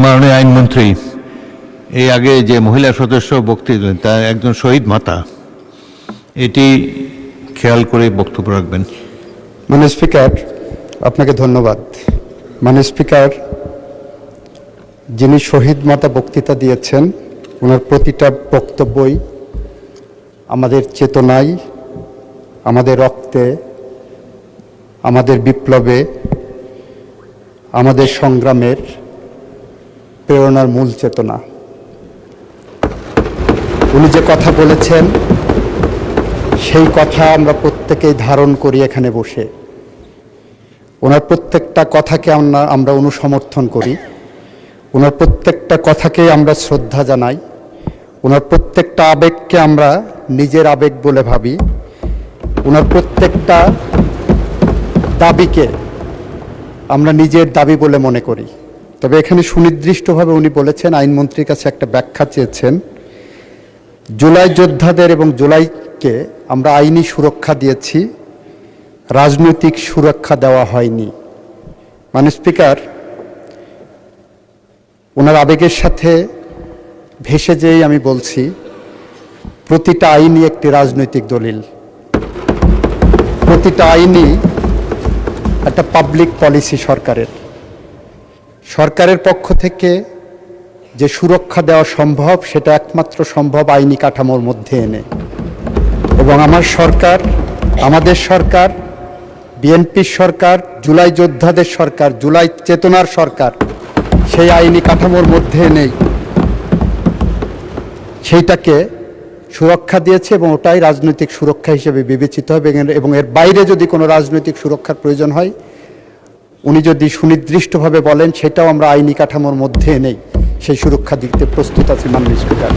মাননীয় আইনমন্ত্রী, এই আগে যে মহিলা সদস্য বক্তব্য দিলেন তার একজন শহীদ মাতা, এটি খেয়াল করে বক্তব্য রাখবেন। মাননীয় স্পিকার, আপনাকে ধন্যবাদ। মাননীয় স্পিকার, যিনি শহীদ মাতা বক্তৃতা দিয়েছেন ওনার প্রতিটা বক্তব্যই আমাদের চেতনায়, আমাদের রক্তে, আমাদের বিপ্লবে, আমাদের সংগ্রামের প্রেরণার মূল চেতনা। উনি যে কথা বলেছেন সেই কথা আমরা প্রত্যেকেই ধারণ করি এখানে বসে। ওনার প্রত্যেকটা কথাকে আমরা অনুসমর্থন করি, ওনার প্রত্যেকটা কথাকে আমরা শ্রদ্ধা জানাই, ওনার প্রত্যেকটা আবেগকে আমরা নিজের আবেগ বলে ভাবি, ওনার প্রত্যেকটা দাবিকে আমরা নিজের দাবি বলে মনে করি। তবে এখানে সুনির্দিষ্টভাবে উনি বলেছেন, আইনমন্ত্রীর কাছে একটা ব্যাখ্যা চেয়েছেন, জুলাই যোদ্ধাদের এবং জুলাইকে আমরা আইনি সুরক্ষা দিয়েছি, রাজনৈতিক সুরক্ষা দেওয়া হয়নি। মাননীয় স্পিকার, ওনার আবেগের সাথে ভেসে যেই আমি বলছি, প্রতিটা আইনই একটি রাজনৈতিক দলিল, প্রতিটা আইনই একটা পাবলিক পলিসি সরকারের পক্ষ থেকে যে সুরক্ষা দেওয়া সম্ভব সেটা একমাত্র সম্ভব আইনি কাঠামোর মধ্যে এনে। এবং আমাদের সরকার, বিএনপির সরকার, জুলাই যোদ্ধাদের সরকার, জুলাই চেতনার সরকার সেই আইনি কাঠামোর মধ্যে এনেই সেইটাকে সুরক্ষা দিয়েছে এবং ওটাই রাজনৈতিক সুরক্ষা হিসেবে বিবেচিত হবে। এবং এর বাইরে যদি কোনো রাজনৈতিক সুরক্ষার প্রয়োজন হয়, উনি যদি সুনির্দিষ্টভাবে বলেন, সেটাও আমরা আইনি কাঠামোর মধ্যে এনেই সেই সুরক্ষা দিতে প্রস্তুত আছি। মাননীয় স্পিকার।